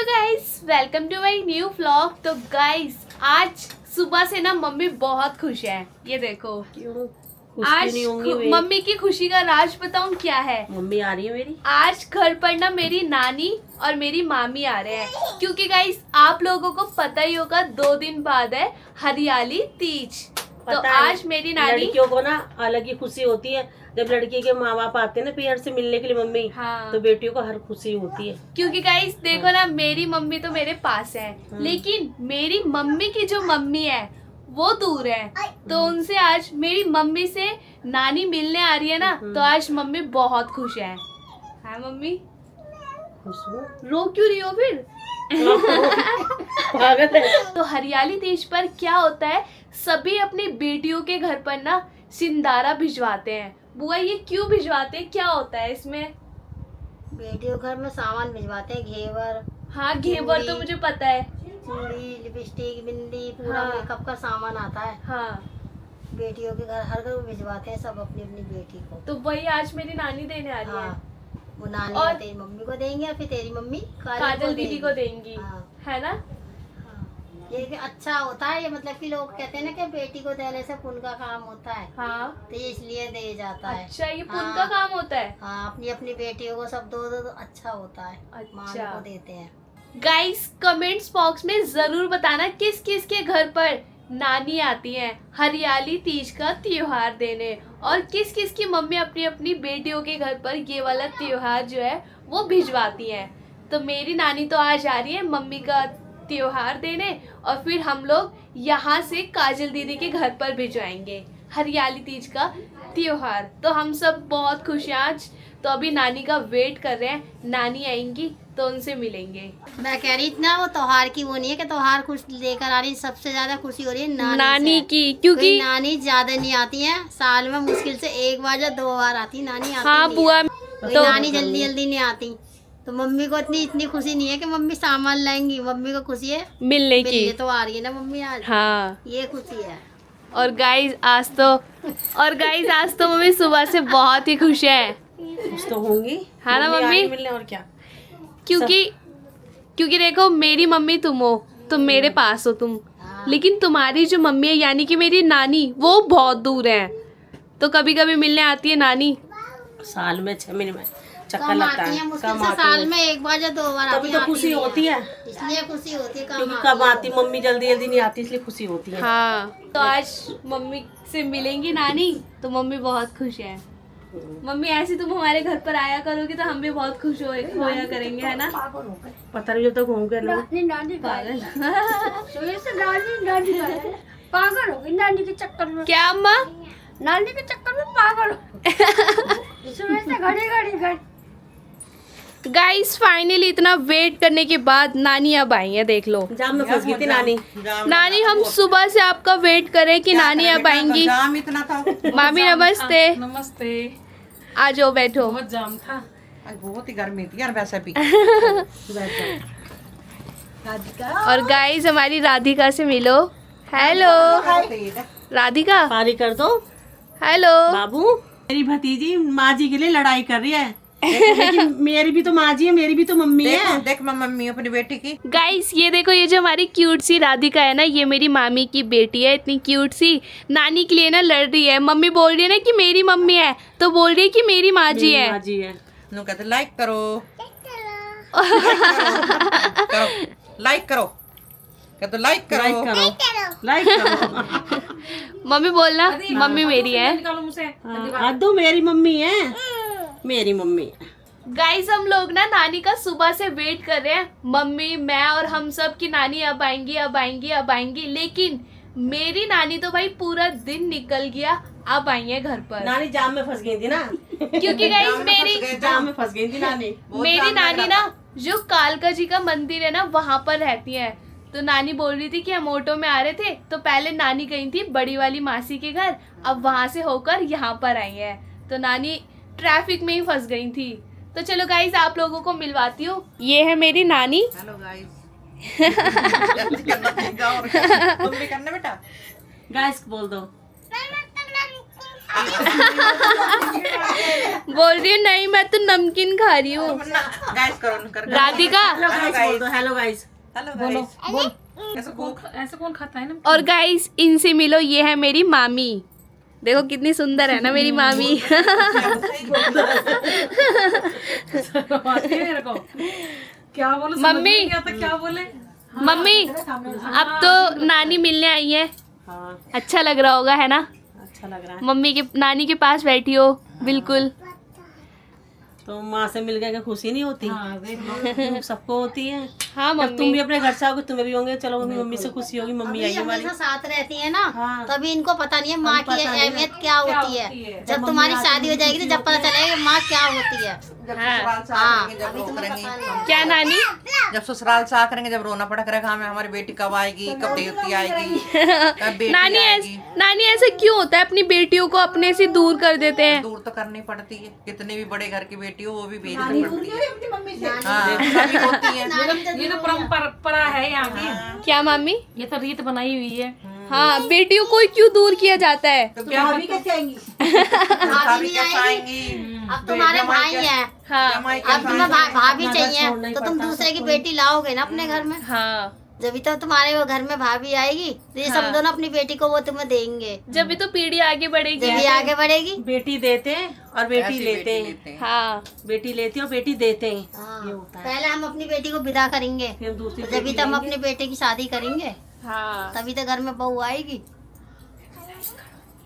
Hello guys, welcome to my new vlog. तो guys आज सुबह से ना मम्मी बहुत खुश है। ये देखो क्यों आज मम्मी की खुशी का राज बताऊं क्या है। मम्मी आ रही है मेरी। आज घर पर ना मेरी नानी और मेरी मामी आ रहे हैं, क्योंकि गाइस आप लोगों को पता ही होगा 2 दिन बाद है हरियाली तीज। तो आज मेरी नानी, लड़कियों को ना अलग ही खुशी होती है जब लड़की के माँ बाप आते हैं ना पियर से मिलने के लिए मम्मी। हाँ, तो बेटियों को हर खुशी होती है। क्योंकि गाइस देखो ना, मेरी मम्मी तो मेरे पास है, लेकिन मेरी मम्मी की जो मम्मी है वो दूर है। तो उनसे आज मेरी मम्मी से नानी मिलने आ रही है ना, तो आज मम्मी बहुत खुश है। हाँ मम्मी, रो क्यों रही हो फिर? पागल है। तो हरियाली तीज पर क्या होता है, सभी अपनी बेटियों के घर पर ना सिंदारा भिजवाते हैं। बुआ ये क्यों भिजवाते हैं, क्या होता है इसमें? बेटियों घर में सामान भिजवाते हैं, घेवर। हाँ घेवर तो मुझे पता है। चूड़ी, लिपस्टिक, बिंदी, पूरा हाँ। मेकअप का सामान आता है। हाँ बेटियों के घर हर घर में भिजवाते हैं सब अपनी अपनी बेटी को। तो वही आज मेरी नानी देने आ रही है। हाँ, वो नानी और तेरी मम्मी को देंगे या फिर तेरी मम्मी काजल दीदी को देंगी। हाँ। है ना? हाँ। ये कि अच्छा होता है, ये मतलब कि लोग कहते हैं ना कि बेटी को देने से पुण्य का काम होता है। हाँ तो ये इसलिए दे जाता है। अच्छा, ये पुण्य हाँ। का काम होता है। हाँ, अपनी अपनी बेटियों को सब दो दो तो अच्छा होता है। माँ अच्छा। को देते हैं। गाइस कमेंट्स बॉक्स में जरूर बताना किस किस के घर पर नानी आती है हरियाली तीज का त्योहार देने, और किस किस की मम्मी अपनी अपनी बेटियों के घर पर ये वाला त्योहार जो है वो भिजवाती हैं। तो मेरी नानी तो आज आ रही है मम्मी का त्योहार देने, और फिर हम लोग यहाँ से काजल दीदी के घर पर भिजवाएंगे हरियाली तीज का त्योहार। तो हम सब बहुत खुश हैं आज। तो अभी नानी का वेट कर रहे हैं, नानी आएंगी तो उनसे मिलेंगे। मैं कह रही थी ना, वो त्योहार की वो नहीं है कि त्योहार कुछ लेकर आ रही, सबसे ज्यादा खुशी हो रही है नानी से। की, क्योंकि नानी ज्यादा नहीं आती है, साल में मुश्किल से 1 बार या 2 बार आती नानी। आती हाँ नहीं बुआ है। कोई नानी जल्दी जल्दी नहीं आती। तो मम्मी को इतनी खुशी नहीं है कि मम्मी सामान लाएंगी, मम्मी को खुशी है मिलने की। मिलने तो आ रही है ना मम्मी आज। हाँ, ये खुशी है। और गाइस आज तो मम्मी सुबह से बहुत ही खुश है। कुछ तो होंगी। हाँ ना आ रही मम्मी? मिलने और क्या। क्योंकि देखो मेरी मम्मी तुम हो, तुम मेरे पास हो तुम, लेकिन तुम्हारी जो मम्मी है यानी कि मेरी नानी वो बहुत दूर है। तो कभी कभी मिलने आती है नानी। साल में 6 महीने में चक्कर कम लगता आती है। है, मुश्किल कम से आती साल है। में 1 बार या 2 बार तभी तो खुशी होती है, इसलिए खुशी होती है। क्योंकि कब आती मम्मी जल्दी जल्दी नहीं आती, इसलिए खुशी होती है। हाँ, तो आज मम्मी से मिलेंगी नानी तो मम्मी बहुत खुश है। मम्मी ऐसे तुम हमारे घर पर आया करोगी तो हम भी बहुत खुश होया करेंगे, है ना? पता नहीं जब तक होंगे लोग पागल। पागल हो गई नानी के चक्कर में। क्या अम्मा? नानी के चक्कर में पागल हो सुबह से घड़ी गाइस फाइनली इतना वेट करने के बाद नानी अब आई है, देख लो। जाम में फंस गई थी नानी। नानी हम सुबह से आपका वेट करें कि नानी अब आएंगी। जाम इतना था। मामी नमस्ते। नमस्ते। आ जाओ बैठो। बहुत जाम था। आज बहुत ही गर्मी थी यार वैसे भी। और गाइस हमारी राधिका से मिलो। हेलो राधिका। पारी कर दो हेलो बाबू। मेरी भतीजी माँ जी के लिए लड़ाई कर रही है, लेकिन मेरी भी तो माँ जी है, मेरी भी तो मम्मी है। देख मैं मम्मी अपनी बेटी की। गाइस ये देखो, ये जो हमारी क्यूट सी राधिका है ना, ये मेरी मामी की बेटी है। इतनी क्यूट सी नानी के लिए ना लड़ रही है। मम्मी बोल रही है ना कि मेरी मम्मी है, तो बोल रही है कि मेरी माँ जी है। माँ जी है। नु कहते लाइक करो। लाइक करो। कहते लाइक करो। लाइक करो, लाइक करो। मम्मी बोलना मम्मी मेरी है। हाँ, दो मेरी मम्मी है, मेरी मम्मी है। गाइस हम लोग ना नानी का सुबह से वेट कर रहे हैं, मम्मी मैं और हम सब की नानी अब आएंगी अब आएंगी अब आएंगी। लेकिन मेरी नानी तो भाई पूरा दिन निकल गया, अब आई है घर पर। नानी जाम में फंस गई थी ना, क्योंकि गाइस मेरी जाम में फंस गई थी नानी। मेरी नानी ना जो कालका जी का मंदिर है ना वहां पर रहती है। तो नानी बोल रही थी कि हम ऑटो में आ रहे थे, तो पहले नानी गई थी बड़ी वाली मासी के घर, अब वहां से होकर यहाँ पर आई है। तो नानी ट्रैफिक में ही फंस गई थी। तो चलो गाइस आप लोगों को मिलवाती हूँ, ये है मेरी नानी। Hello guys. मम्मी करना बेटा। गाइस बोल दो। बोल रही है नहीं मैं तो नमकीन खा रही हूँ। गाइस करो कर राधिका हेलो गाइस। हेलो बोलो बोल ऐसे कौन खाता है ना। और गाइस इनसे मिलो, ये है मेरी मामी। देखो कितनी सुंदर है ना मेरी मामी। क्या बोलो मम्मी क्या बोले। मम्मी अब तो नानी मिलने आई है, हाँ अच्छा लग रहा होगा है ना। अच्छा लग रहा है। मम्मी के नानी के पास बैठी हो बिल्कुल। तो माँ से मिल गए खुशी नहीं होती? सबको होती है। हाँ जब तुम मम्मी भी अपने घर से आओगे तुम्हें भी होंगे, चलो मम्मी मम्मी से खुशी होगी, मम्मी आई अभी हमारी। हमेशा साथ रहती है ना, हाँ। तभी इनको पता नहीं है माँ की पता नहीं अहमियत क्या होती है। जब तुम्हारी शादी हो जाएगी तो जब पता चलेगा कि माँ क्या होती है। ससुराल से हाँ, आकर जब अभी रो तुम्हें करेंगे, पता नहीं। क्या नानी? जब ससुराल से करेंगे जब रोना पड़ा करेगा हमें हमारी बेटी कब आएगी, कब देवती आएगी, कब बेटी नानी आएगी। नानी ऐसे क्यों होता है, अपनी बेटियों को अपने से दूर कर देते हैं? दूर तो करनी पड़ती है, कितने भी बड़े घर की बेटी हो वो भी भेजनी पड़ती है। हाँ, सभी होती है। ये तो परंपरा है यहाँ की, क्या मामी? ये तो रीत बनाई हुई है। हाँ बेटियों को क्यों दूर किया जाता है? तो भाभी भाभी नहीं कैसे आएगी, आएंगी? अब तुम्हारे भाई हैं, हाँ जमाई अब कैसे तुम्हें भाभी छोड़ना चाहिए ही तो तुम पड़ता है दूसरे की बेटी लाओगे ना अपने घर में। हाँ जब तो तुम्हारे वो घर में भाभी आएगी तो ये हाँ। समझो ना अपनी बेटी को वो तुम्हें देंगे, जब भी तो पीढ़ी आगे बढ़ेगी। जब ये आगे बढ़ेगी। बेटी देते हैं और बेटी ऐसी लेते हैं। लेते हैं। हाँ बेटी लेती है और बेटी देते हैं। हाँ, ये होता है। पहले हम अपनी बेटी को विदा करेंगे, फिर हम दूसरी जब भी बेटी तो हम लेंगे। अपने बेटे की शादी करेंगे, हाँ। तभी तो घर में बहू आएगी।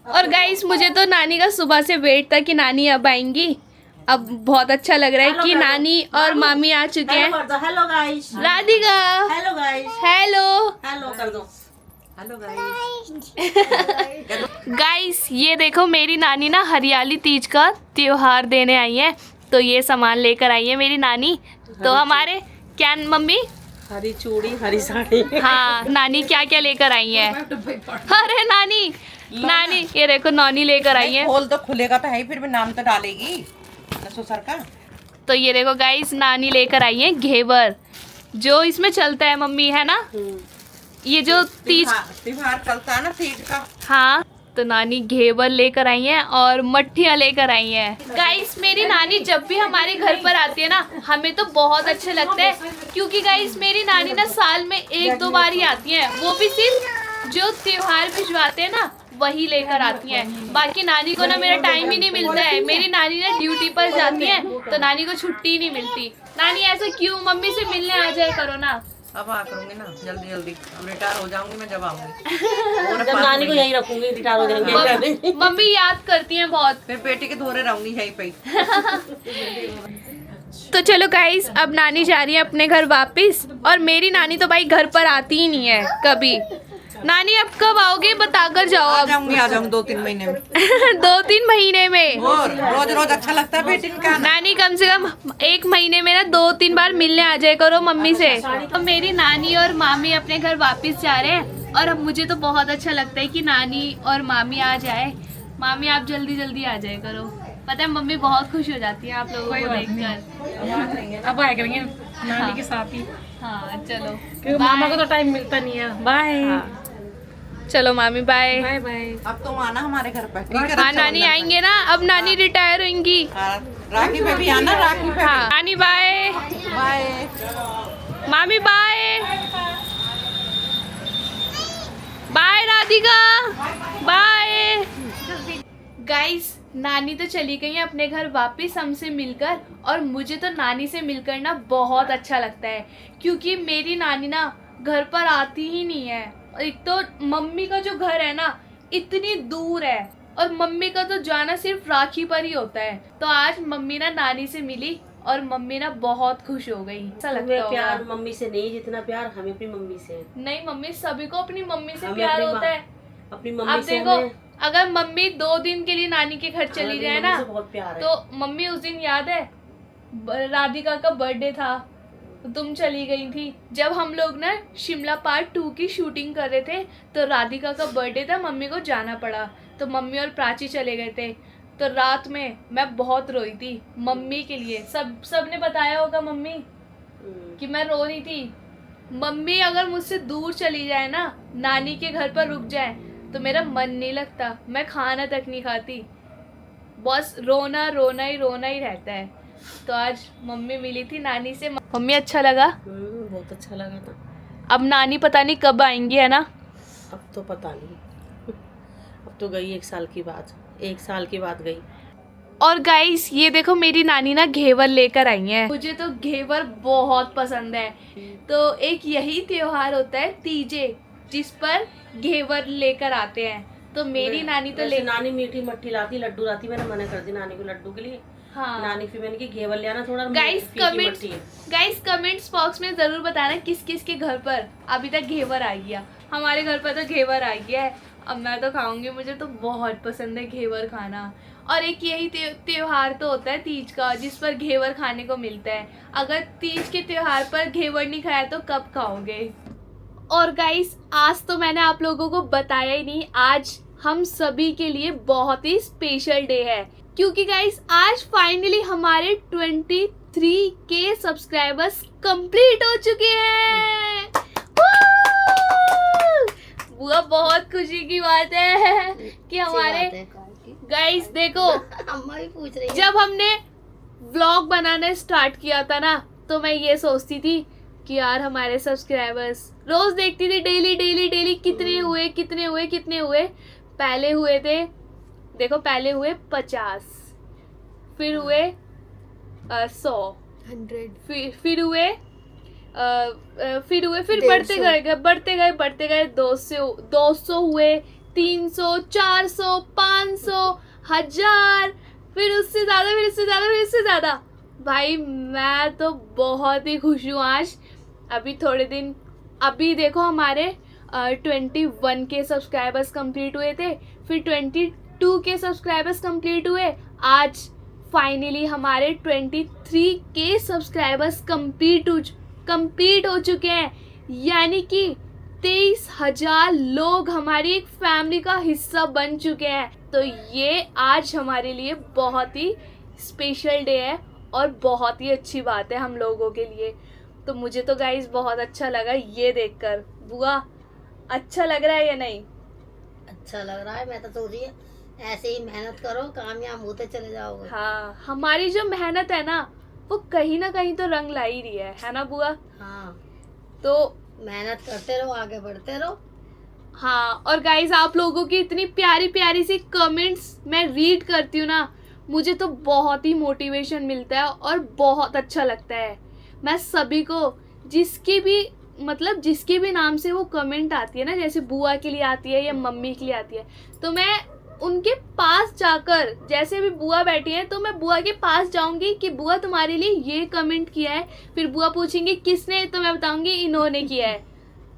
और गाइस मुझे तो नानी का सुबह से वेट था कि नानी अब आएंगी। अब बहुत अच्छा लग रहा है कि नानी और मामी आ चुके हैं। Hello guys. Radhika hello guys. Hello hello कर दो। Hello guys. गाइस, ये देखो मेरी नानी ना हरियाली तीज का त्योहार देने आई है, तो ये सामान लेकर आई है मेरी नानी। तो हमारे क्या मम्मी? हरी चूड़ी हरी साड़ी। हाँ नानी क्या क्या लेकर आई है? अरे नानी नानी ये देखो नानी लेकर आई है। खोल तो खुलेगा तो है ही, फिर भी नाम तो डालेगी ससुर का। तो ये देखो गाइस नानी लेकर आई है घेवर, जो इसमें चलता है मम्मी, है ना? ये जो तीज, त्योहार चलता है ना तीज का। हाँ तो नानी घेवर लेकर आई है और मट्ठियाँ लेकर आई हैं। गाइस मेरी नानी जब भी हमारे घर पर आती है ना, हमें तो बहुत अच्छा लगता है, क्योंकि गाइस मेरी नानी ना साल में 1-2 बार ही आती हैं, वो भी सिर्फ जो त्योहार भिजवाते हैं ना वही लेकर आती हैं। बाकी नानी को ना मेरा टाइम ही नहीं मिलता है, मेरी नानी ना ड्यूटी पर जाती है तो नानी को छुट्टी नहीं मिलती। नानी ऐसा क्यों? मम्मी से मिलने आ जाए करो ना। अब आ करूंगी ना जल्दी जल्दी, अब रिटायर हो जाऊंगी मैं जब आऊंगी। जब नानी को यहीं रखूंगी, रिटायर हो जाएंगे। मम्मी याद करती हैं बहुत। फिर बेटी के धोरे रहूंगी यहीं पे। तो चलो गाइस अब नानी जा रही है अपने घर वापस, और मेरी नानी तो भाई घर पर आती ही नहीं है कभी। नानी अब कब आओगे बताकर जाओ। आ अब जाऊंगी 2-3 महीने में। 2-3 महीने में। और रोज रोज अच्छा लगता है बेटी का। नानी कम से कम 1 महीने में ना 2-3 बार मिलने आ जाए करो मम्मी से। तो मेरी नानी और मामी अपने घर वापस जा रहे हैं, और अब मुझे तो बहुत अच्छा लगता है कि नानी और मामी आ जाए। मामी आप जल्दी जल्दी आ जाए करो, पता है मम्मी बहुत खुश हो जाती है आप लोगों को देखकर। अब आए करेंगे नानी के साथ ही, हाँ चलो क्योंकि मामा को तो टाइम मिलता नहीं है। बाय चलो मामी बाय। Bye bye. अब तुम आना हमारे घर पे, ठीक है? हाँ नानी आएंगे ना, अब नानी रिटायर होंगी। हाँ, राखी पे भी आना, राखी पे हाँ नानी बाय। बाय। मामी bye. Bye Radhika bye. Guys नानी तो चली गई है अपने घर वापस हमसे मिलकर, और मुझे तो नानी से मिलकर ना बहुत अच्छा लगता है, क्योंकि मेरी नानी ना घर पर आती ही नहीं है। एक तो मम्मी का जो घर है ना इतनी दूर है, और मम्मी का तो जाना सिर्फ राखी पर ही होता है। तो आज मम्मी ना नानी से मिली और मम्मी ना बहुत खुश हो गई। ऐसा लगता होगा। प्यार मम्मी से नहीं जितना प्यार हमें अपनी मम्मी से है। नहीं मम्मी, सभी को अपनी मम्मी से हमें प्यार अपनी होता है। अपनी अब मम्मी से देखो हमें अगर मम्मी 2 दिन के लिए नानी के घर चली जाए ना, बहुत प्यार है। तो मम्मी उस दिन याद है राधिका का बर्थडे था, तुम चली गई थी। जब हम लोग ना शिमला पार्ट 2 की शूटिंग कर रहे थे तो राधिका का बर्थडे था, मम्मी को जाना पड़ा, तो मम्मी और प्राची चले गए थे। तो रात में मैं बहुत रोई थी मम्मी के लिए। सब ने बताया होगा मम्मी कि मैं रो रही थी। मम्मी अगर मुझसे दूर चली जाए ना, नानी के घर पर रुक जाए, तो मेरा मन नहीं लगता, मैं खाना तक नहीं खाती। बस रोना रोना ही रहता है। तो आज मम्मी मिली थी नानी से। मम्मी अच्छा लगा? बहुत अच्छा लगा था। अब नानी पता नहीं कब आएंगी, है ना? अब तो पता नहीं, अब तो गई 1 साल के बाद गई। और गाइस ये देखो मेरी नानी ना घेवर लेकर आई है। मुझे तो घेवर बहुत पसंद है। तो एक यही त्योहार होता है तीजे, जिस पर घेवर लेकर आते हैं। तो मेरी नानी तो नानी मीठी मट्ठी लाती, लड्डू लाती। मैंने मना कर दी नानी को लड्डू के लिए। हाँ नानी फिर मैंने की घेवर ले आना थोड़ा। गाइस कमेंट्स बॉक्स में जरूर बताना किस किस के घर पर अभी तक घेवर आ गया। हमारे घर पर तो घेवर आ गया है। अब मैं तो खाऊंगी, मुझे तो बहुत पसंद है घेवर खाना। और एक यही त्योहार तो होता है तीज का, जिस पर घेवर खाने को मिलता है। अगर तीज के त्योहार पर घेवर नहीं खाया तो कब खाओगे? और गाइस आज तो मैंने आप लोगों को बताया ही नहीं, आज हम सभी के लिए बहुत ही स्पेशल डे है। क्योंकि गाइस आज फाइनली हमारे 23K सब्सक्राइबर्स कंप्लीट हो चुके हैं। बुआ बहुत खुशी की बात है कि हमारे गाइस देखो अम्मा भी पूछ रही है। जब हमने व्लॉग बनाना स्टार्ट किया था ना, तो मैं ये सोचती थी कि यार हमारे सब्सक्राइबर्स, रोज देखती थी डेली कितने हुए। पहले हुए थे, देखो पहले हुए 50, फिर हुए 100, 100, फिर बढ़ते गए 200 हुए, 300, 400, 500, 1000, फिर उससे ज्यादा। भाई मैं तो बहुत ही खुश हूँ आज। अभी देखो हमारे 21K सब्सक्राइबर्स कंप्लीट हुए थे, फिर 22K सब्सक्राइबर्स कंप्लीट हुए। आज फाइनली हमारे 23K सब्सक्राइबर्स कंप्लीट हो चुके हैं। यानी कि 23,000 लोग हमारी एक फैमिली का हिस्सा बन चुके हैं। तो ये आज हमारे लिए बहुत ही स्पेशल डे है और बहुत ही अच्छी बात है हम लोगों के लिए। तो मुझे तो गाइस बहुत अच्छा लगा ये देखकर। बुआ अच्छा लग रहा है या नहीं? अच्छा लग रहा है। मैं तो सोच रही है ऐसे ही मेहनत करो, कामयाब होते चले जाओगे। हाँ, हमारी जो मेहनत है ना वो कहीं ना कहीं तो रंग ला ही रही है ना बुआ? हाँ, तो मेहनत करते रहो, आगे बढ़ते रहो। हाँ, और गाइस आप लोगों की इतनी प्यारी सी कमेंट्स मैं रीड करती हूँ ना, मुझे तो बहुत ही मोटिवेशन मिलता है और बहुत अच्छा लगता है। मैं सभी को जिसके भी नाम से वो कमेंट आती है ना, जैसे बुआ के लिए आती है या मम्मी के लिए आती है, तो मैं उनके पास जाकर, जैसे भी बुआ बैठी है तो मैं बुआ के पास जाऊंगी कि बुआ तुम्हारे लिए ये कमेंट किया है। फिर बुआ पूछेंगे किसने, तो मैं बताऊंगी इन्होंने किया है।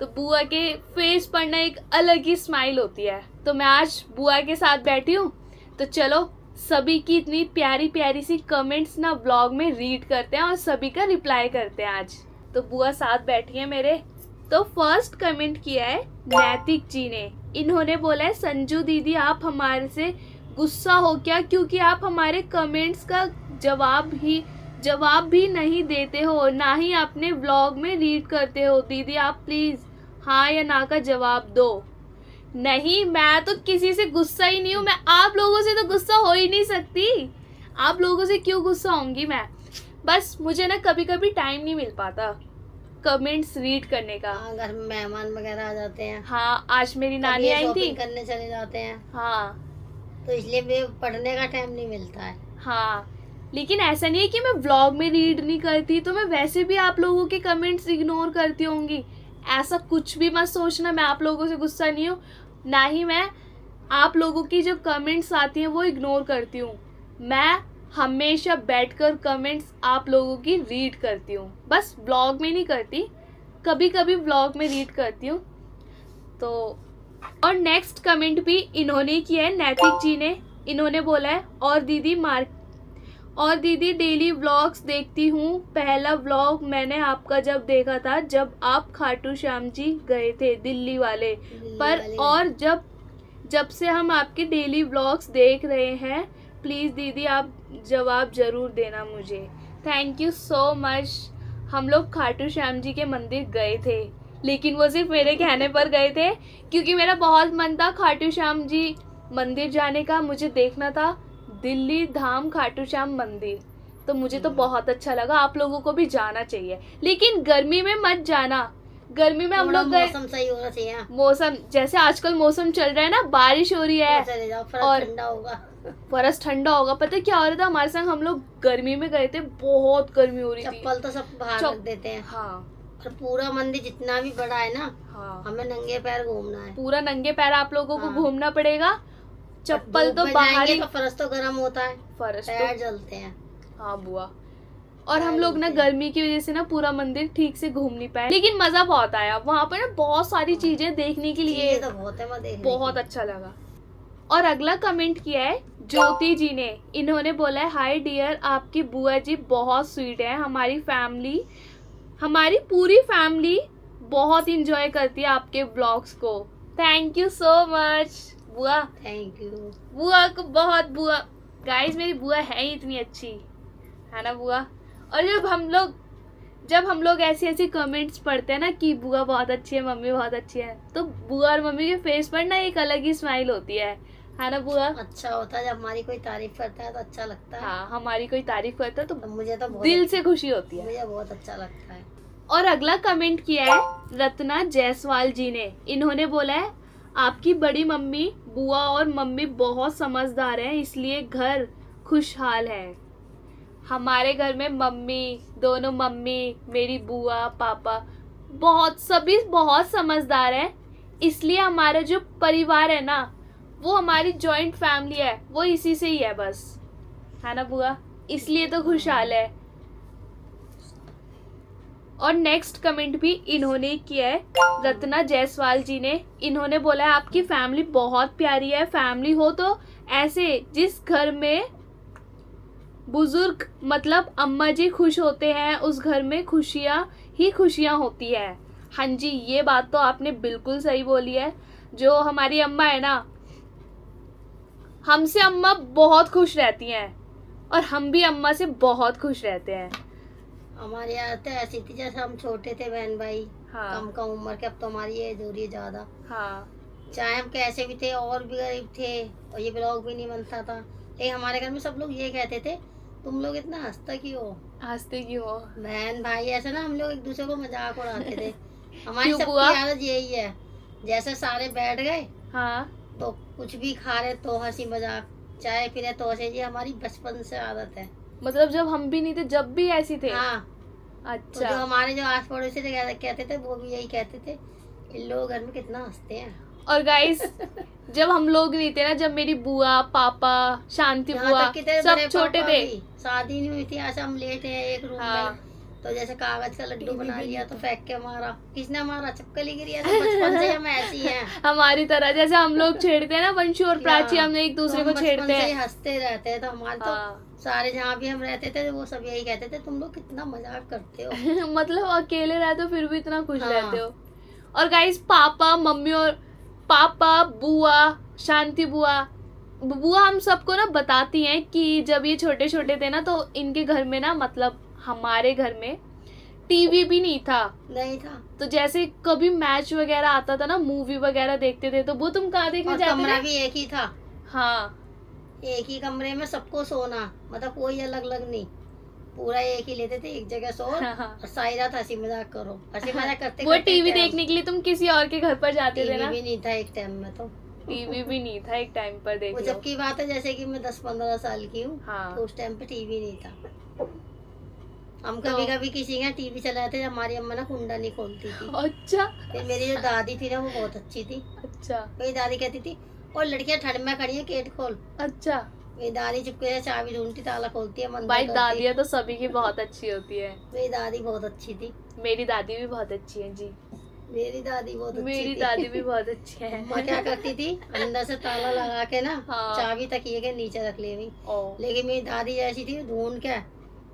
तो बुआ के फेस पर ना एक अलग ही स्माइल होती है। तो मैं आज बुआ के साथ बैठी हूँ, तो चलो सभी की इतनी प्यारी सी कमेंट्स ना व्लॉग में रीड करते हैं और सभी का रिप्लाई करते हैं आज। तो बुआ साथ बैठी है मेरे। तो फर्स्ट कमेंट किया है नैतिक जी ने। इन्होंने बोला है संजू दीदी आप हमारे से गुस्सा हो क्या, क्योंकि आप हमारे कमेंट्स का जवाब भी नहीं देते हो, ना ही अपने व्लॉग में रीड करते हो। दीदी आप प्लीज हाँ या ना का जवाब दो। नहीं, मैं तो किसी से गुस्सा ही नहीं हूँ। मैं आप लोगों से तो गुस्सा हो ही नहीं सकती। आप लोगों से क्यों गुस्सा होंगी मैं? बस मुझे ना कभी कभी टाइम नहीं मिल पाता कमेंट्स रीड करने का। हाँ, घर में मेहमान वगैरह आ जाते हैं। हाँ, आज मेरी नानी आई थी। शॉपिंग करने चले जाते हैं। हाँ, तो इसलिए भी पढ़ने का टाइम नहीं मिलता है। हाँ, लेकिन ऐसा नहीं है कि मैं व्लॉग में रीड नहीं करती, तो मैं वैसे भी आप लोगों के कमेंट्स इग्नोर करती होंगी। ऐसा कुछ भी मत सोचना, मैं आप लोगों से गुस्सा नहीं हूँ, ना ही मैं आप लोगों की जो कमेंट्स आती हैं वो इग्नोर करती हूँ। मैं हमेशा बैठकर कमेंट्स आप लोगों की रीड करती हूँ, बस व्लॉग में नहीं करती, कभी कभी व्लॉग में रीड करती हूँ। तो और नेक्स्ट कमेंट भी इन्होंने किया है, नैतिक जी ने। इन्होंने बोला है और दीदी डेली व्लॉग्स देखती हूँ। पहला व्लॉग मैंने आपका जब देखा था जब आप खाटू श्याम जी गए थे दिल्ली वाले पर, और जब से हम आपके डेली व्लॉग्स देख रहे हैं। प्लीज़ दीदी आप जवाब ज़रूर देना मुझे। Thank you so much. हम लोग खाटू श्याम जी के मंदिर गए थे, लेकिन वो सिर्फ मेरे कहने पर गए थे, क्योंकि मेरा बहुत मन था खाटू श्याम जी मंदिर जाने का, मुझे देखना था। दिल्ली धाम खाटू श्याम मंदिर। तो मुझे तो बहुत अच्छा लगा, आप लोगों को भी जाना चाहिए, लेकिन गर्मी में मत जाना। गर्मी में हम थोड़ा लोग गए, मौसम सही होना चाहिए। मौसम जैसे आजकल मौसम चल रहा है ना, बारिश हो रही है चले जाओ, और ठंडा होगा। बरस ठंडा होगा। पता है क्या हो रहा था हमारे संग, हम लोग गर्मी में गए थे, बहुत गर्मी हो रही थी। चप्पल तो सब बाहर रख देते हैं। हाँ और पूरा मंदिर जितना भी बड़ा है ना, हाँ, हमें नंगे पैर घूमना है। पूरा नंगे पैर आप लोगों को हाँ। घूमना पड़ेगा। चप्पल धूप तो में बाहर जाएंगे ही, तो फर्श तो गर्म होता है, फर्श पैर तो, जलते हैं। हाँ बुआ। और हम लोग ना गर्मी की वजह से ना पूरा मंदिर ठीक से घूम नहीं पाए, लेकिन मजा बहुत आया वहाँ पर ना, बहुत सारी चीजें देखने के लिए, चीजें तो बहुत है, मैं देखने बहुत की। अच्छा लगा। और अगला कमेंट किया है ज्योति जी ने, इन्होंने बोला है हाय डियर, आपकी बुआ जी बहुत स्वीट है, हमारी पूरी फैमिली बहुत इंजॉय करती है आपके ब्लॉग्स को। थैंक यू सो मच बुआ। Thank you. बुआ को बहुत, बुआ गाइस मेरी बुआ है ही इतनी अच्छी, है ना बुआ। और जब हम लोग ऐसे कमेंट्स पढ़ते हैं ना कि बुआ बहुत अच्छी है, मम्मी बहुत अच्छी है, तो बुआ और मम्मी के फेस पर ना एक अलग ही स्माइल होती है ना बुआ। अच्छा होता है जब हमारी कोई तारीफ करता है तो अच्छा लगता है। हाँ, हमारी कोई तारीफ करता है तो तो मुझे तो बहुत दिल से खुशी होती है। मुझे बहुत अच्छा लगता है। और अगला कमेंट किया है रत्ना जायसवाल जी ने, इन्होंने बोला है आपकी बड़ी मम्मी, बुआ और मम्मी बहुत समझदार हैं, इसलिए घर खुशहाल है। हमारे घर में दोनों मम्मी, मेरी बुआ, पापा सभी बहुत समझदार हैं, इसलिए हमारा जो परिवार है ना, वो हमारी जॉइंट फैमिली है, वो इसी से ही है बस, है ना बुआ, इसलिए तो खुशहाल है। और नेक्स्ट कमेंट भी इन्होंने किया है रत्ना जायसवाल जी ने, इन्होंने बोला है आपकी फैमिली बहुत प्यारी है, फैमिली हो तो ऐसे जिस घर में बुजुर्ग मतलब अम्मा जी खुश होते हैं, उस घर में खुशियाँ ही खुशियाँ होती है। हाँ जी, ये बात तो आपने बिल्कुल सही बोली है। जो हमारी अम्मा है ना, हमसे अम्मा बहुत खुश रहती हैं और हम भी अम्मा से बहुत खुश रहते हैं। हमारे यहाँ तो ऐसी थी जैसे हम छोटे थे बहन भाई, हाँ कम उम्र के, अब तो हमारी एज हो रही है ज्यादा। हाँ, चाहे हम कैसे भी थे और भी गरीब थे और ये ब्लॉग भी नहीं बनता था, लेकिन हमारे घर में सब लोग ये कहते थे तुम लोग इतना हंसता क्यों हो, हंसते क्यों हो। बहन भाई ऐसे ना, हम लोग एक दूसरे को मजाक उड़ाते थे। हमारी क्यों सबकी बुआ? आदत यही है, जैसे सारे बैठ गए हाँ, तो कुछ भी खा रहे तो हंसी मजाक, चाय पी रहे तो हंसी, ये हमारी बचपन से आदत है। मतलब जब हम भी नहीं थे, जब भी ऐसी थे। हाँ, तो अच्छा, जो हमारे जो आस पड़ोसी थे कहते थे, वो भी यही कहते थे, इन लोग घर में कितना हंसते हैं। और गाइस जब हम लोग नहीं थे ना, जब मेरी बुआ, पापा, शांति यहाँ बुआ तक कि तेरे सब बड़े छोटे पापा थे। भी, शादी नहीं हुई थी, ऐसे हम लेटे हैं एक रूम हाँ। में, तो जैसे कागज का लड्डू बना लिया तो फेंक के मारा, किसने मारा, चपकली गिरी। ऐसे बचपन से हम ऐसी हैं, हमारी तरह जैसे हम लोग छेड़ते हैं ना, वंशु और प्राची, हाँ, हमने एक दूसरे तो को हम छेड़ते बचपन से ही हैं। हंसते रहते हैं। तो हमारे तो हाँ। सारे जहाँ भी हम रहते थे वो सब यही कहते थे, तुम लोग कितना मजाक करते हो। मतलब अकेले रहते हो फिर भी इतना खुश हाँ। रहते हो। और गाइस पापा, बुआ, शांति बुआ हम सबको ना बताती हैं कि जब ये छोटे छोटे थे ना, तो इनके घर में ना, मतलब हमारे घर में टीवी भी नहीं था। नहीं था, तो जैसे कभी मैच वगैरह आता था ना, मूवी वगैरह देखते थे, तो वो तुम कहाँ देखने और जाते कमरा थे? भी एक ही था, हाँ, एक ही कमरे में सबको सोना, मतलब कोई अलग अलग नहीं, पूरा एक ही लेते थे, एक जगह सो हाँ। और सारी रात हंसी मजाक करो, हंसी मजाक करते वो टीवी देखने के लिए तुम किसी और के घर पर जाते थे टीवी ना? भी नहीं था एक टाइम में, तो टीवी भी नहीं था एक टाइम पर, देख वो लो। जब की बात है जैसे कि मैं 10-15 साल की हूँ, हाँ। तो उस टाइम पे टीवी नहीं था। हम कभी कभी किसी का टीवी चलाते थे, हमारी अम्मा ना कुंडा नहीं खोलती थी। अच्छा फिर मेरी जो दादी थी ना, वो बहुत अच्छी थी। अच्छा मेरी दादी कहती थी और लड़कियां ठंड में खड़ी है, गेट खोल। अच्छा। मेरी दादी चुपके से चाबी ढूंढती, ताला खोलती है, मंदिर भाई करती। दादियाँ तो सभी की बहुत अच्छी होती है। मेरी दादी बहुत अच्छी थी, मेरी दादी भी बहुत अच्छी है जी। मेरी दादी बहुत अच्छी मेरी थी। दादी भी बहुत अच्छी है। अम्मा क्या करती थी, अंदर से ताला लगा के ना, हाँ। चाबी तकिए के नीचे रख ली हुई। ओ, लेकिन मेरी दादी ऐसी थी, ढूंढ के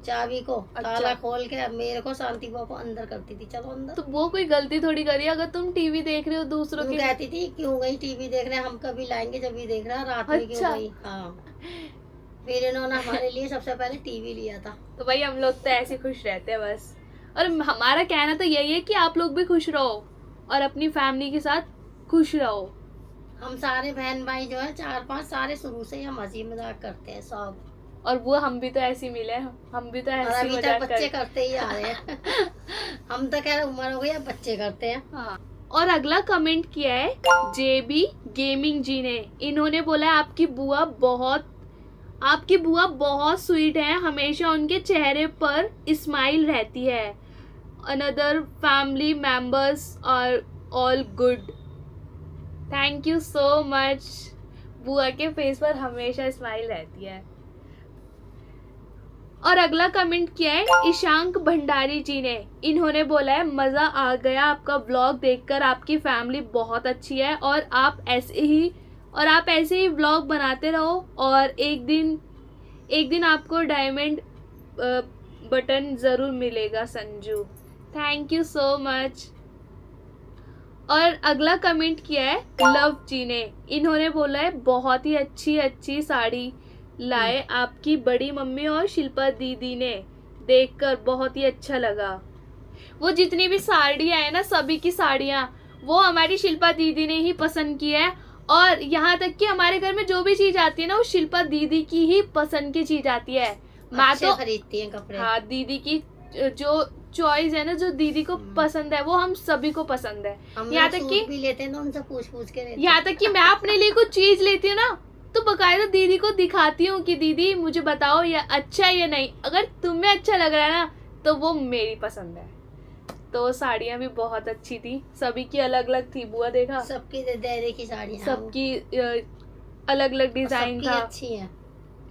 चाबी को, ताला अच्छा। खोल के मेरे को, शांति बुआ को अंदर करती थी, चलो अंदर। तो वो कोई गलती थोड़ी करी अगर तुम टीवी देख रहे हो दूसरों वो के। कहती थी क्यों गई टीवी देखने, हम कभी लाएंगे जब भी देख रहा, रात में क्यों अच्छा। गई। हाँ, फिर इन्होंने हमारे लिए सबसे पहले टीवी लिया था। तो भाई हम लोग तो ऐसे खुश रहते हैं बस। और हमारा कहना तो यही है कि आप लोग भी खुश रहो और अपनी फैमिली के साथ खुश रहो। हम सारे बहन भाई जो है 4-5 सारे शुरू से ही हम हंसी मजाक करते हैं सब। और बुआ हम भी तो ऐसे ही मिले, हम भी तो और ऐसे अभी तक मजाक बच्चे कर। करते ही आ रहे हैं। हम तो कह रहे उम्र हो गई अब बच्चे करते हैं। हाँ। और अगला कमेंट किया है जेबी गेमिंग जी ने। इन्होंने बोला है आपकी बुआ बहुत स्वीट है, हमेशा उनके चेहरे पर स्माइल रहती है। Another family members are all good. Thank you so much. बुआ के फेस पर हमेशा स्माइल रहती है। और अगला कमेंट किया है ईशांक भंडारी जी ने। इन्होंने बोला है मज़ा आ गया आपका व्लॉग देखकर, आपकी फैमिली बहुत अच्छी है और आप ऐसे ही व्लॉग बनाते रहो और एक दिन आपको डायमंड बटन ज़रूर मिलेगा Sanju. Thank you so much. और अगला कमेंट किया है लव जी ने। इन्होंने बोला है बहुत ही अच्छी साड़ी लाए आपकी बड़ी मम्मी और शिल्पा दीदी ने, देखकर बहुत ही अच्छा लगा। वो जितनी भी साड़ियाँ है ना, सभी की साड़ियाँ वो हमारी शिल्पा दीदी ने ही पसंद की है। और यहाँ तक कि हमारे घर में जो भी चीज आती है ना वो शिल्पा दीदी की ही पसंद की चीज आती है। मैं अच्छे तो खरीदती हैं कपड़े। हाँ, दीदी की जो चॉइस है ना, जो दीदी को पसंद है वो हम सभी को पसंद है। हम यहाँ लोग तक सूट कि भी लेते हैं तो उनसे पूछ के लेते हैं। यहाँ तक कि मैं अपने लिए कुछ चीज लेती हूँ ना तो बकायदा दीदी को दिखाती हूँ कि दीदी मुझे बताओ ये अच्छा है या नहीं, अगर तुम्हें अच्छा लग रहा है ना तो वो मेरी पसंद है। तो साड़ियाँ भी बहुत अच्छी थी, सभी की अलग अलग थी। बुआ देखा सबकी दायरे की साड़ियाँ, सबकी अलग अलग डिजाइन सबकी था। अच्छी है।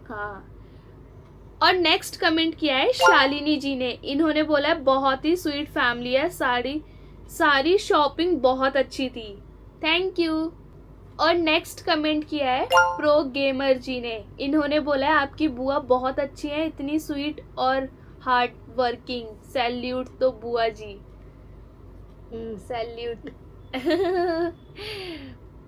हाँ। और नेक्स्ट कमेंट किया है शालिनी जी ने। इन्होंने बोला है बहुत ही स्वीट फैमिली है, सारी शॉपिंग बहुत अच्छी थी। Thank you. और नेक्स्ट कमेंट किया है प्रो गेमर जी ने। इन्होंने बोला है आपकी बुआ बहुत अच्छी है, इतनी स्वीट और हार्ड वर्किंग। सैल्यूट तो बुआ जी, सैल्यूट।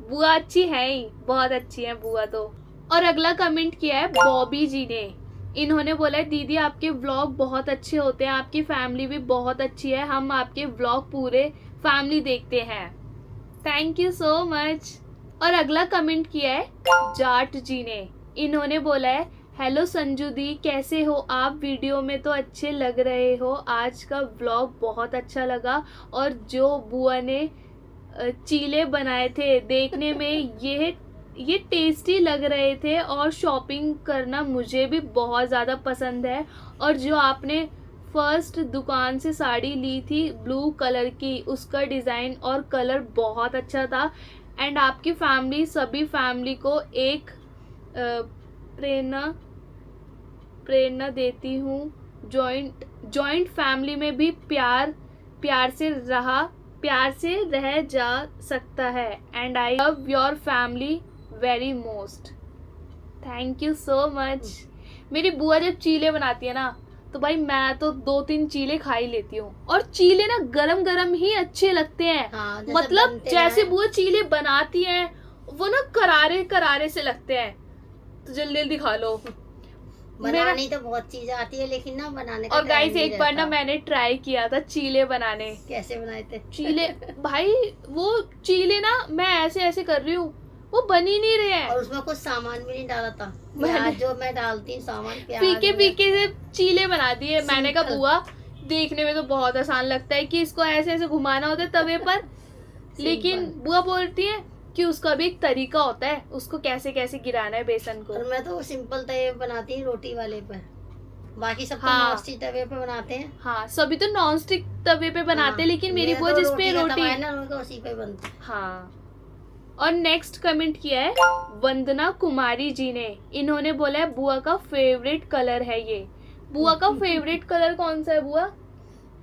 बुआ अच्छी है ही, बहुत अच्छी है बुआ तो। और अगला कमेंट किया है बॉबी जी ने। इन्होंने बोला है दीदी आपके व्लॉग बहुत अच्छे होते हैं, आपकी फैमिली भी बहुत अच्छी है, हम आपके व्लॉग पूरे फैमिली देखते हैं। Thank you so much. और अगला कमेंट किया है जाट जी ने। इन्होंने बोला है हेलो संजू दी, कैसे हो आप? वीडियो में तो अच्छे लग रहे हो, आज का व्लॉग बहुत अच्छा लगा और जो बुआ ने चीले बनाए थे देखने में ये टेस्टी लग रहे थे और शॉपिंग करना मुझे भी बहुत ज़्यादा पसंद है। और जो आपने फर्स्ट दुकान से साड़ी ली थी ब्लू कलर की, उसका डिज़ाइन और कलर बहुत अच्छा था। एंड आपकी फैमिली, सभी फैमिली को एक प्रेरणा देती हूँ। जॉइंट फैमिली में भी प्यार से रह जा सकता है। And I love your family very most. Thank you so much. मेरी बुआ जब चीले बनाती है ना तो भाई मैं तो 2-3 चीले खा ही लेती हूँ। और चीले ना गरम गरम ही अच्छे लगते हैं। हाँ, जैसे मतलब बनते जैसे हैं। बुआ चीले बनाती हैं वो ना करारे से लगते हैं, तो जल्दी जल्दी खा लो। बनानी तो बहुत चीज आती है लेकिन ना बनाने का और टाइम गाइस नहीं एक बार ना रहता। मैंने ट्राई किया था चीले बनाने। कैसे बनाए थे? चीले भाई वो चीले ना मैं ऐसे कर रही हूँ, वो बन ही नहीं रहे हैं। और उसमें कुछ सामान भी नहीं डाला था। मैंने- प्याज जो मैं डालती हूँ सामान, प्याज फीके से चीले बना दिए। मैंने कहा सिंपल। बुआ देखने में तो बहुत आसान लगता है कि इसको ऐसे घुमाना होता है तवे पर, लेकिन बुआ बोलती है कि उसका भी एक तरीका होता है, उसको कैसे गिराना है बेसन को। और मैं तो सिंपल तवे पे बनाती हूँ रोटी वाले पे, बाकी सब तो हाँ। नॉनस्टिक तवे पे बनाते हैं। हाँ, सभी तो नॉन स्टिक तवे पे बनाते हैं, हाँ, लेकिन मेरी मेरा बुआ तो जिसपे का रोटी। तवा है ना, उनका उसी पे बनता है। हाँ। और नेक्स्ट कमेंट किया है वंदना कुमारी जी ने। इन्होंने बोला है बुआ का फेवरेट कलर है ये। बुआ का फेवरेट कलर कौन सा है बुआ?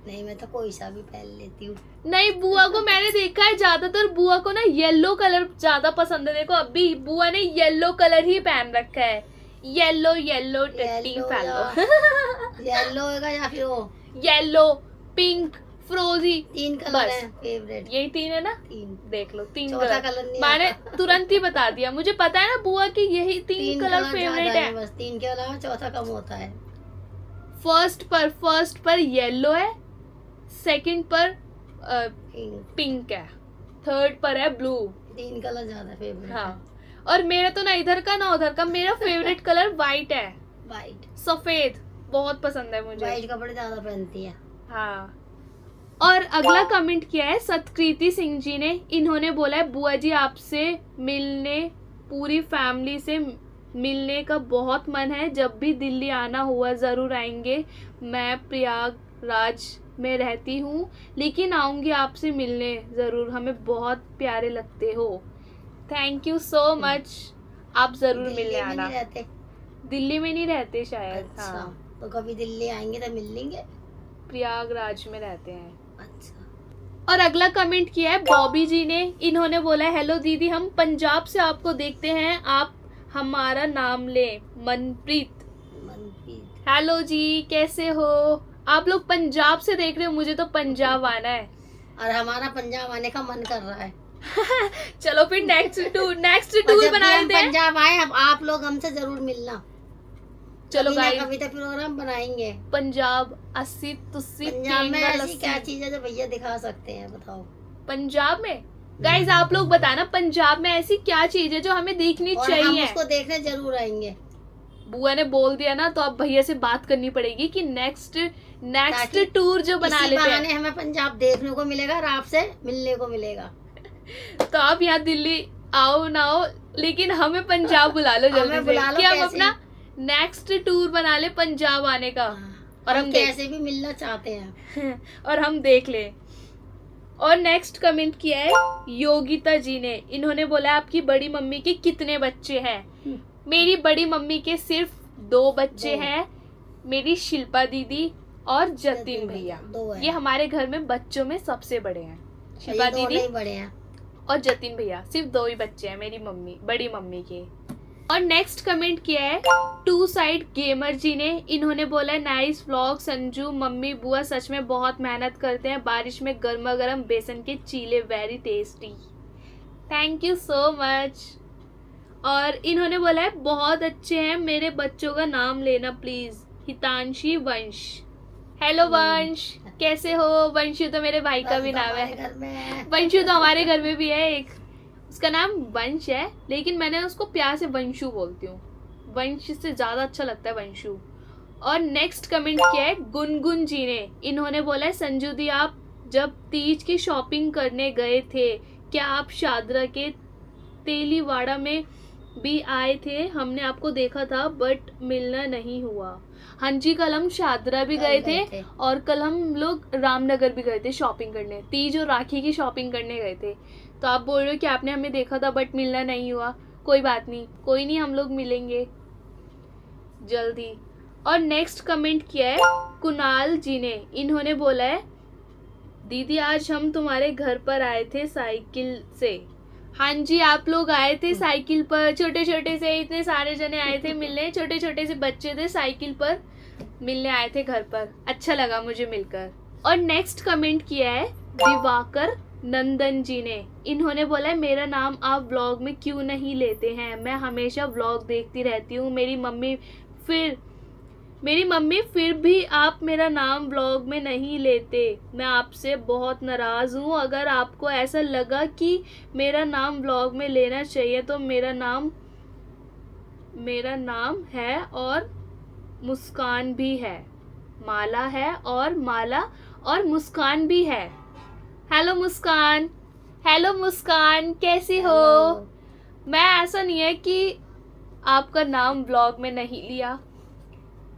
नहीं, मैं तो कोई सा भी पहन लेती हूँ। नहीं, बुआ को मैंने देखा है ज्यादातर बुआ को ना येलो कलर ज्यादा पसंद है। देखो अभी बुआ ने येलो कलर ही पहन रखा है। येलो टट्टी पहन येलो होगा या फिर वो येलो, पिंक, फ्रोजी, 3 कलर बस। है फेवरेट। यही 3 है ना? 3 देख लो 3 चौथा कलर। कलर नहीं मैंने आता। तुरंत ही बता दिया, मुझे पता है ना बुआ की यही 3 कलर फेवरेट है। बस 3 के अलावा चौथा कम होता है। फर्स्ट पर येलो है, सेकंड पर पिंक। पिंक है, थर्ड पर है ब्लू, तीन कलर ज्यादा फेवरेट हाँ, और मेरा तो ना इधर का ना उधर का, मेरा फेवरेट कलर वाइट है, वाइट। सफेद बहुत पसंद है मुझे। वाइट कपड़े ज्यादा पहनती है। हाँ। और अगला कमेंट किया है सतकृति सिंह जी ने। इन्होंने बोला है बुआ जी आपसे मिलने, पूरी फैमिली से मिलने का बहुत मन है, जब भी दिल्ली आना हुआ ज़रूर आएंगे। मैं प्रयागराज में रहती हूँ लेकिन आऊँगी आपसे मिलने ज़रूर, हमें बहुत प्यारे लगते हो। थैंक यू सो मच, आप ज़रूर मिलने दिल्ली में आना। नहीं रहते? दिल्ली में नहीं रहते शायद। अच्छा, हाँ, तो कभी दिल्ली आएंगे तो मिल लेंगे। प्रयागराज में रहते हैं। अच्छा। और अगला कमेंट किया है बॉबी जी ने। इन्होंने बोला है हेलो दीदी, हम पंजाब से आपको देखते हैं, आप हमारा नाम लें। मनप्रीत। मनप्रीत। हेलो जी, कैसे हो आप लोग? पंजाब से देख रहे हो, मुझे तो पंजाब आना है। और हमारा पंजाब आने का मन कर रहा है। चलो फिर नेक्स्ट टूर और जब बना भी हम लेते हैं। पंजाब आए, अब आप लोग हमसे जरूर मिलना। चलो कभी ना गाइस, कभी तो प्रोग्राम बनाएंगे। पंजाब 80 तुस्सी पंजाब में टेंगा ऐसी लस्सी। क्या चीज है जो भैया दिखा सकते हैं, बताओ। पंजाब में गाइस आप लोग बताना, पंजाब में ऐसी क्या चीज है जो हमें देखनी और हम चाहिए। उसको देखने जरूर आएंगे। बुआ ने बोल दिया ना, तो अब भैया से बात करनी पड़ेगी कि नेक्स्ट ताकि टूर जो बना इसी लेते बहाने हैं। हमें पंजाब देखने को मिलेगा और आपसे मिलने को मिलेगा। तो आप यहाँ दिल्ली आओ ना आओ, लेकिन हमें पंजाब बुला लो जल्दी हमें से, बुला लो कि हम कैसे? अपना नेक्स्ट टूर बना ले पंजाब आने का। और और हम हम कैसे भी मिलना चाहते हैं। और हम देख ले। और नेक्स्ट कमेंट किया है योगिता जी ने। इन्होंने बोला आपकी बड़ी मम्मी के कितने बच्चे हैं? मेरी बड़ी मम्मी के सिर्फ 2 बच्चे दो। हैं, मेरी शिल्पा दीदी और जतिन भैया। 2 है। ये हमारे घर में बच्चों में सबसे बड़े हैं, शिल्पा ये 2 दीदी नहीं बड़े हैं। और जतिन भैया। सिर्फ 2 ही बच्चे हैं मेरी मम्मी, बड़ी मम्मी के। और नेक्स्ट कमेंट किया है 2 साइड गेमर जी ने। इन्होंने बोला है नाइस व्लॉग संजू, मम्मी बुआ सच में बहुत मेहनत करते हैं, बारिश में गर्मा गर्म बेसन के चीले very tasty. Thank you so much. और इन्होंने बोला है बहुत अच्छे हैं, मेरे बच्चों का नाम लेना प्लीज। हितांशी वंश। हेलो वंश, कैसे हो? वंशु तो मेरे भाई का भी नाम हमारे है। घर में वंशु तो हमारे घर में भी है एक, उसका नाम वंश है, लेकिन मैंने उसको प्यार से वंशु बोलती हूँ, वंश से ज्यादा अच्छा लगता है वंशु। और नेक्स्ट कमेंट किया है गुनगुन जी ने। इन्होंने बोला है संजू दी आप जब तीज की शॉपिंग करने गए थे, क्या आप शादरा के तेलीवाड़ा में भी आए थे? हमने आपको देखा था बट मिलना नहीं हुआ। हाँ जी, कल हम शादरा भी गए थे और कल हम लोग रामनगर भी गए थे शॉपिंग करने, तीज और राखी की शॉपिंग करने गए थे। तो आप बोल रहे हो कि आपने हमें देखा था बट मिलना नहीं हुआ। कोई बात नहीं, कोई नहीं, हम लोग मिलेंगे जल्दी। और नेक्स्ट कमेंट किया है कुणाल जी ने। इन्होंने बोला है दीदी आज हम तुम्हारे घर पर आए थे साइकिल से। हाँ जी, आप लोग आए थे साइकिल पर, छोटे छोटे से इतने सारे जने आए थे मिलने, छोटे छोटे से बच्चे थे साइकिल पर मिलने आए थे घर पर। अच्छा लगा मुझे मिलकर। और नेक्स्ट कमेंट किया है दिवाकर नंदन जी ने। इन्होंने बोला है मेरा नाम आप व्लॉग में क्यों नहीं लेते हैं? मैं हमेशा व्लॉग देखती रहती हूँ, मेरी मम्मी फिर भी आप मेरा नाम व्लॉग में नहीं लेते। मैं आपसे बहुत नाराज़ हूँ। अगर आपको ऐसा लगा कि मेरा नाम व्लॉग में लेना चाहिए तो मेरा नाम है और मुस्कान भी है, माला है और माला और मुस्कान भी है। हेलो मुस्कान, कैसी हो? मैं ऐसा नहीं है कि आपका नाम व्लॉग में नहीं लिया,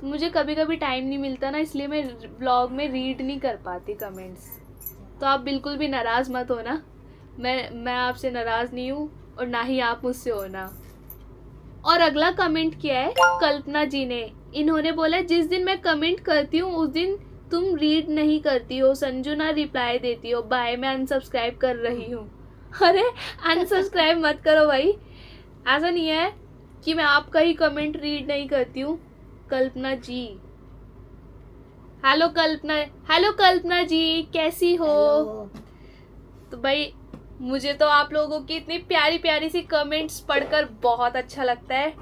तो मुझे कभी कभी टाइम नहीं मिलता ना, इसलिए मैं व्लॉग में रीड नहीं कर पाती कमेंट्स। तो आप बिल्कुल भी नाराज़ मत होना, मैं आपसे नाराज़ नहीं हूँ और ना ही आप मुझसे होना। और अगला कमेंट किया है कल्पना जी ने। इन्होंने बोला जिस दिन मैं कमेंट करती हूँ उस दिन तुम रीड नहीं करती हो संजू, ना रिप्लाई देती हो। बाय, मैं अनसब्सक्राइब कर रही हूँ। अरे अनसब्सक्राइब मत करो भाई, ऐसा नहीं है कि मैं आपका ही कमेंट रीड नहीं करती हूँ। कल्पना जी, हेलो कल्पना जी, कैसी हो? तो भाई मुझे तो आप लोगों की इतनी प्यारी प्यारी सी कमेंट्स पढ़कर बहुत अच्छा लगता है।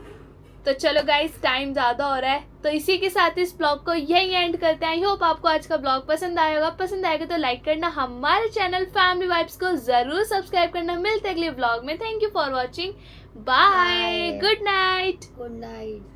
तो चलो गाइस, टाइम ज़्यादा हो रहा है, तो इसी के साथ इस ब्लॉग को यही एंड करते हैं। आई होप आपको आज का ब्लॉग पसंद आया होगा। पसंद आएगा तो लाइक करना, हमारे चैनल फैमिली वाइब्स को ज़रूर सब्सक्राइब करना। मिलते हैं अगले ब्लॉग में। Thank you for watching. Bye, good night. Good night.